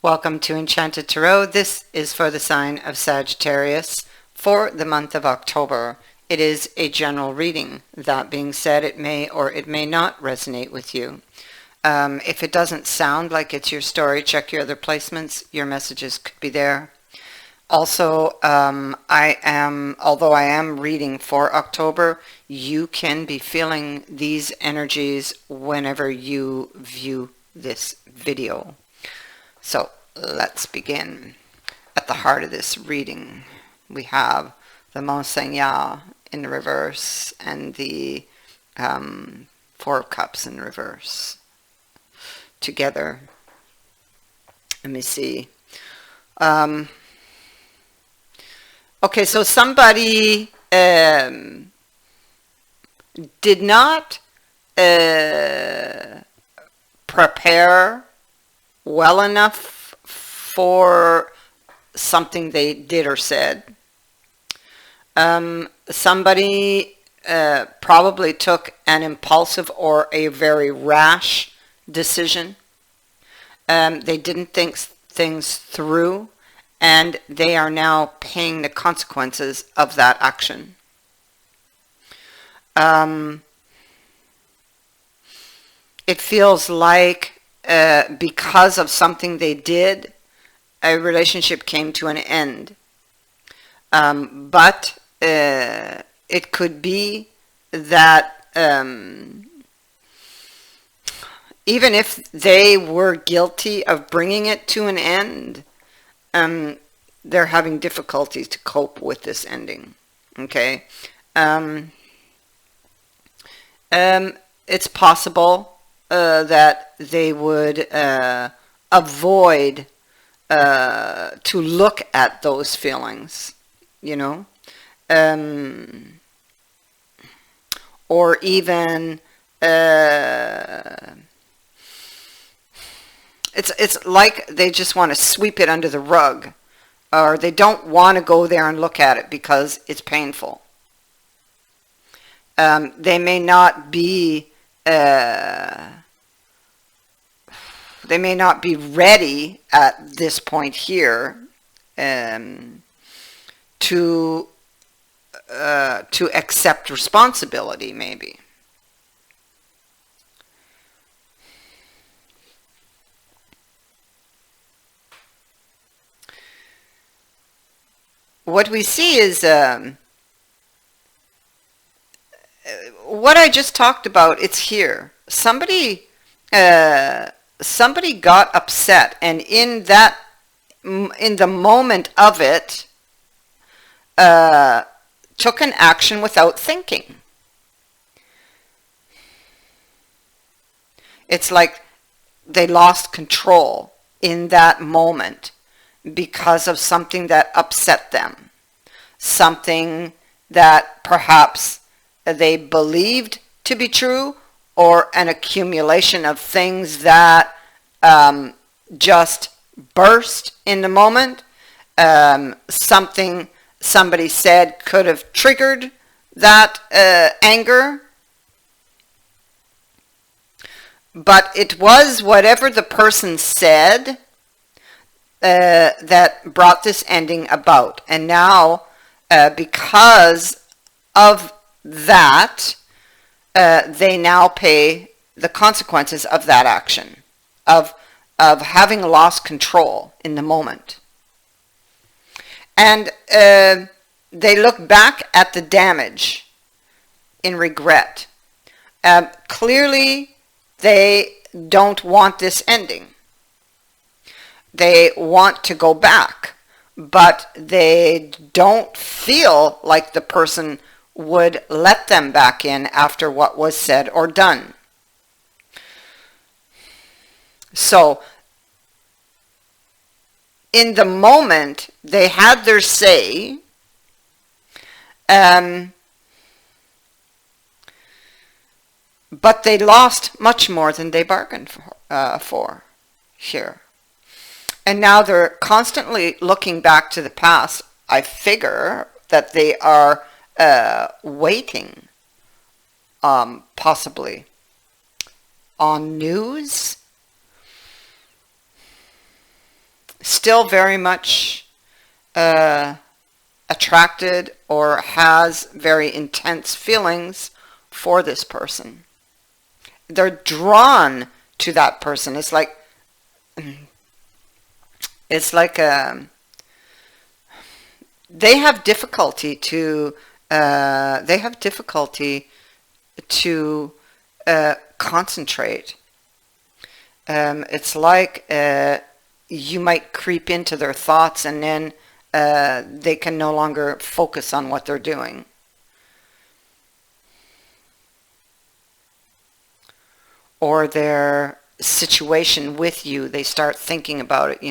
Welcome to Enchanted Tarot. This is for the sign of Sagittarius for the month of October. It is a general reading. That being said, it may or it may not resonate with you. If it doesn't sound like it's your story, check your other placements. Your messages could be there. Also, although I am reading for October, you can be feeling these energies whenever you view this video. So let's begin. At the heart of this reading, we have the Monseigneur in the reverse and the Four of Cups in reverse together. Let me see. Okay, so somebody did not prepare well enough for something they did or said. Somebody probably took an impulsive or a very rash decision. They didn't think things through, and they are now paying the consequences of that action. It feels like because of something they did, a relationship came to an end. But it could be that even if they were guilty of bringing it to an end, they're having difficulties to cope with this ending. Okay. It's possible that they would avoid to look at those feelings, you know, or even it's like they just want to sweep it under the rug, or they don't want to go there and look at it because it's painful. They may not be ready at this point here to accept responsibility, maybe. What we see is what I just talked about. It's here. Somebody got upset, and in the moment of it, took an action without thinking. It's like they lost control in that moment because of something that upset them, something that perhaps they believed to be true, or an accumulation of things that just burst in the moment. Something somebody said could have triggered that anger. But it was whatever the person said that brought this ending about. And now, because of that, they now pay the consequences of that action, of having lost control in the moment. And they look back at the damage in regret. Clearly, they don't want this ending. They want to go back, but they don't feel like the person would let them back in after what was said or done. So, in the moment, they had their say, but they lost much more than they bargained for here. And now they're constantly looking back to the past. I figure that they are waiting, possibly, on news. still very much attracted or has very intense feelings for this person. They're drawn to that person. It's like they have difficulty to concentrate. It's like you might creep into their thoughts, and then they can no longer focus on what they're doing. Or their situation with you, they start thinking about it,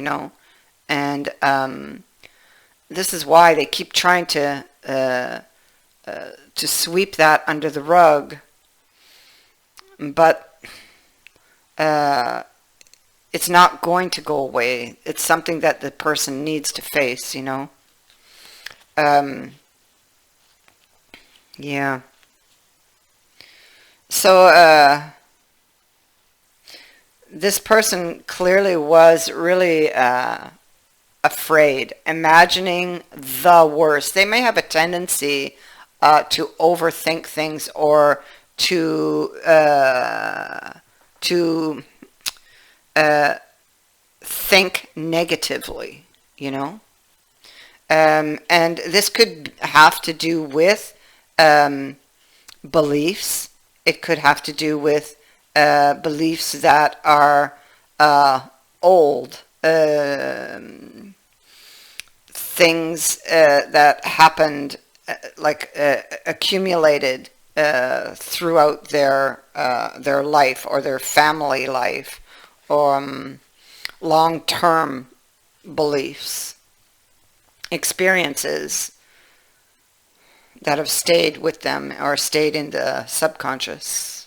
and this is why they keep trying to sweep that under the rug, but it's not going to go away. It's something that the person needs to face, yeah. So this person clearly was really afraid, imagining the worst. They may have a tendency to overthink things, or to think negatively, and this could have to do with beliefs. It could have to do with beliefs that are old, things that happened, accumulated throughout their life, or their family life, or long-term beliefs, experiences that have stayed with them, or stayed in the subconscious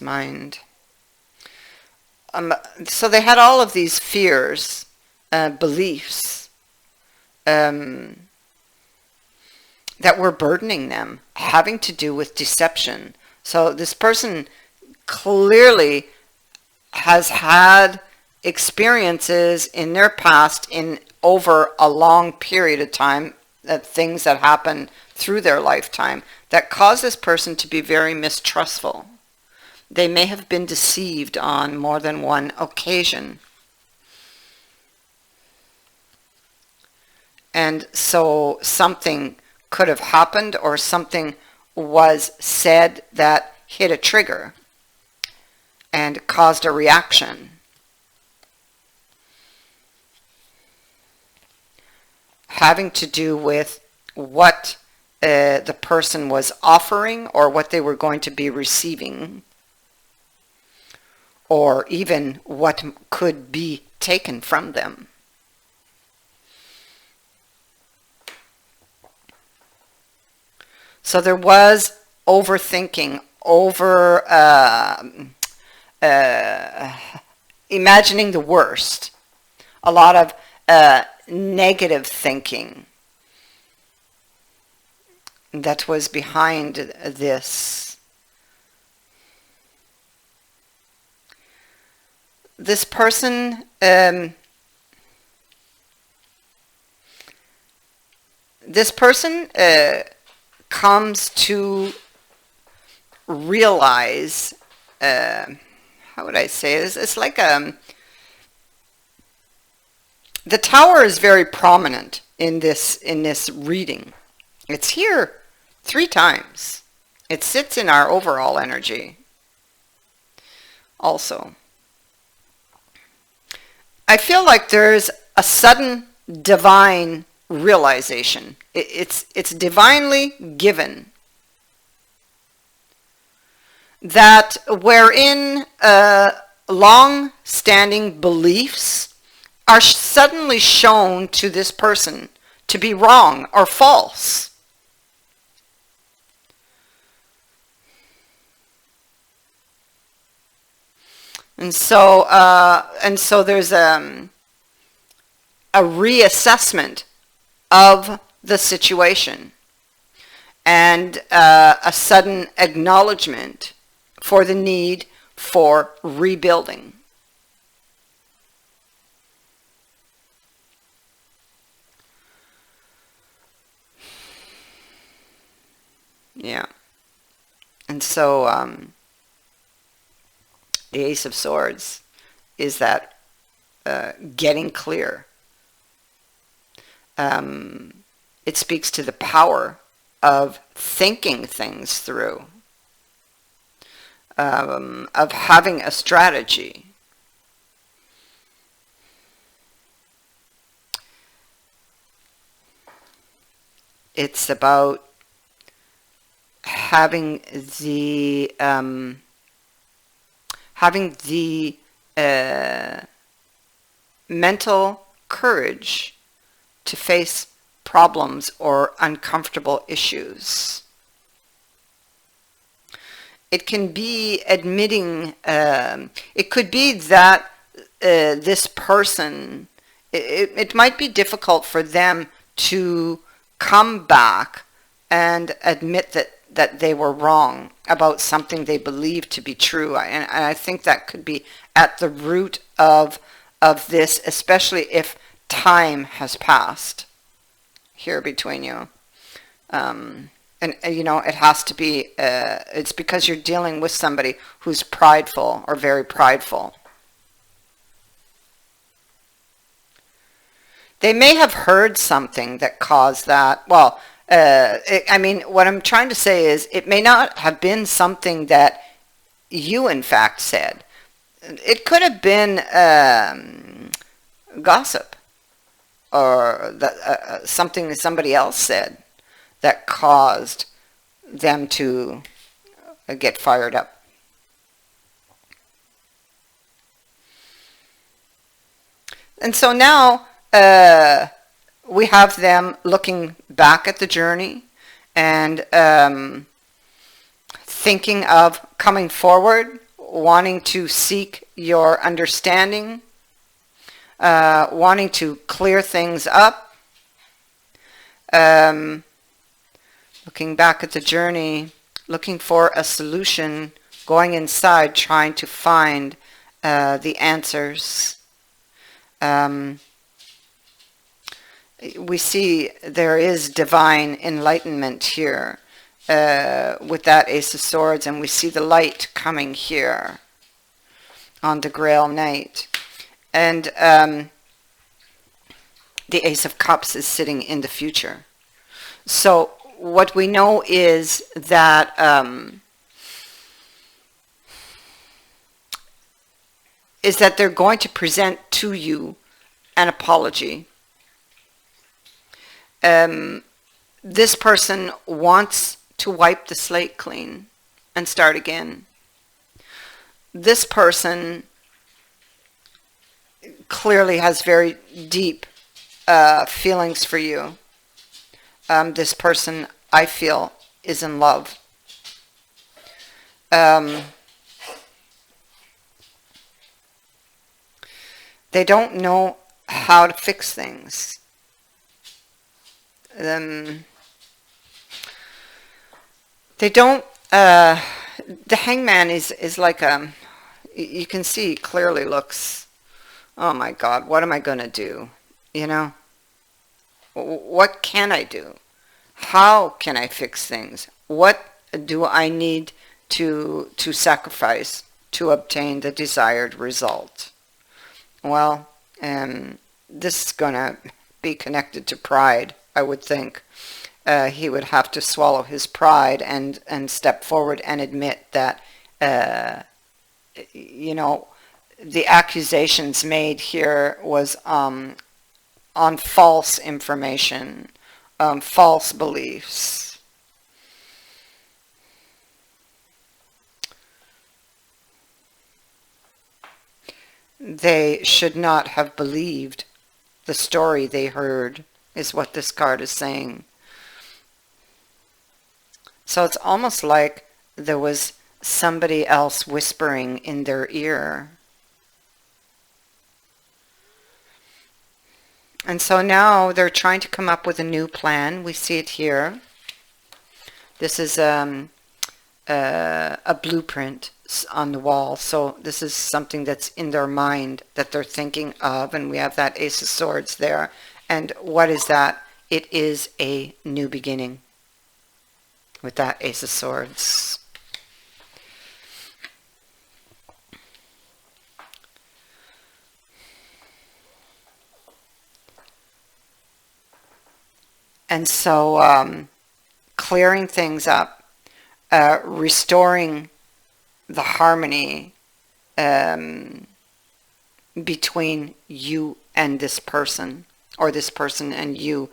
mind. So they had all of these fears, beliefs, that were burdening them, having to do with deception. So this person clearly has had experiences in their past, in over a long period of time, things that happen through their lifetime, that cause this person to be very mistrustful. They may have been deceived on more than one occasion. And so something could have happened, or something was said that hit a trigger and caused a reaction. Having to do with what the person was offering, or what they were going to be receiving, or even what could be taken from them. So there was overthinking, imagining the worst, a lot of negative thinking that was behind this. This person comes to realize, how would I say this? It's like the tower is very prominent in this reading. It's here 3 times. It sits in our overall energy also. I feel like there's a sudden divine realization. It's divinely given, that wherein long-standing beliefs are suddenly shown to this person to be wrong or false. And so there's a reassessment of the situation, and a sudden acknowledgement for the need for rebuilding. Yeah. And so the Ace of Swords is that getting clear. It speaks to the power of thinking things through, of having a strategy. It's about having the mental courage to face problems or uncomfortable issues. It can be admitting, it could be that this person, it might be difficult for them to come back and admit that they were wrong about something they believe to be true. And I think that could be at the root of this, especially if time has passed here between you. And you know, it has to be, it's because you're dealing with somebody who's prideful or very prideful. They may have heard something that caused that. Well, I mean, what I'm trying to say is it may not have been something that you in fact said. It could have been gossip or something that somebody else said that caused them to get fired up. And so now we have them looking back at the journey and thinking of coming forward, wanting to seek your understanding, wanting to clear things up, looking back at the journey, looking for a solution, going inside, trying to find the answers. We see there is divine enlightenment here with that Ace of Swords, and we see the light coming here on the Grail Knight. And the Ace of Cups is sitting in the future. So what we know is that they're going to present to you an apology. This person wants to wipe the slate clean and start again. This person clearly has very deep feelings for you. This person, I feel, is in love. They don't know how to fix things. They don't, the Hangman is like you can see clearly looks, oh my God, what am I going to do? You know, what can I do? How can I fix things? What do I need to sacrifice to obtain the desired result? Well, this is going to be connected to pride, I would think. He would have to swallow his pride and step forward and admit that, you know, the accusations made here was on false information, false beliefs. They should not have believed the story they heard, is what this card is saying. So it's almost like there was somebody else whispering in their ear. And so now they're trying to come up with a new plan. We see it here. This is a blueprint on the wall. So this is something that's in their mind that they're thinking of. And we have that Ace of Swords there. And what is that? It is a new beginning. with that Ace of Swords. And so clearing things up, restoring the harmony between you and this person, or this person and you.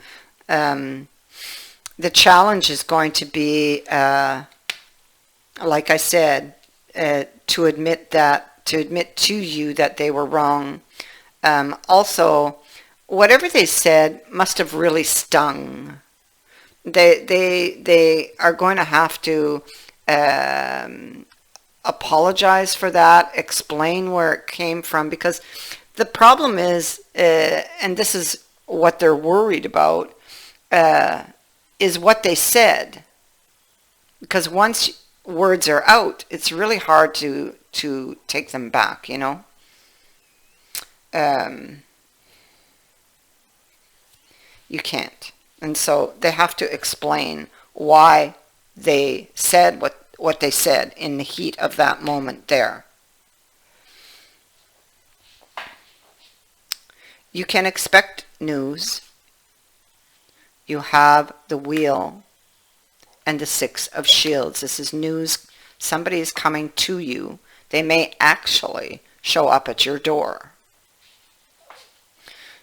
The challenge is going to be, like I said, to admit to you that they were wrong. Also, whatever they said must have really stung. They are going to have to apologize for that, explain where it came from, because the problem is, and this is what they're worried about, is what they said. Because once words are out, it's really hard to take them back, you know. You can't. And so they have to explain why they said what they said in the heat of that moment there. You can expect news. You have the Wheel and the Six of Shields. This is news. Somebody is coming to you. They may actually show up at your door.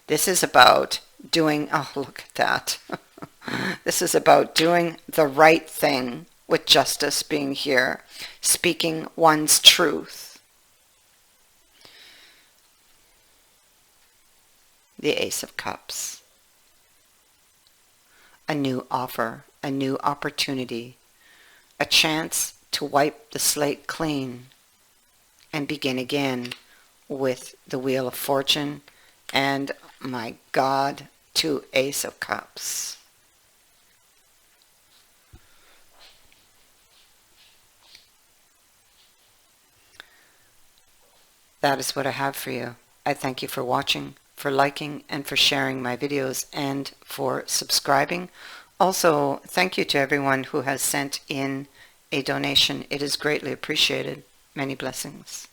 This is about doing, oh, look at that. This is about doing the right thing, with justice being here, speaking one's truth. The Ace of Cups. A new offer, a new opportunity, a chance to wipe the slate clean and begin again with the Wheel of Fortune and, my God, 2 Ace of Cups. That is what I have for you. I thank you for watching, for liking, and for sharing my videos, and for subscribing. Also, thank you to everyone who has sent in a donation. It is greatly appreciated. Many blessings.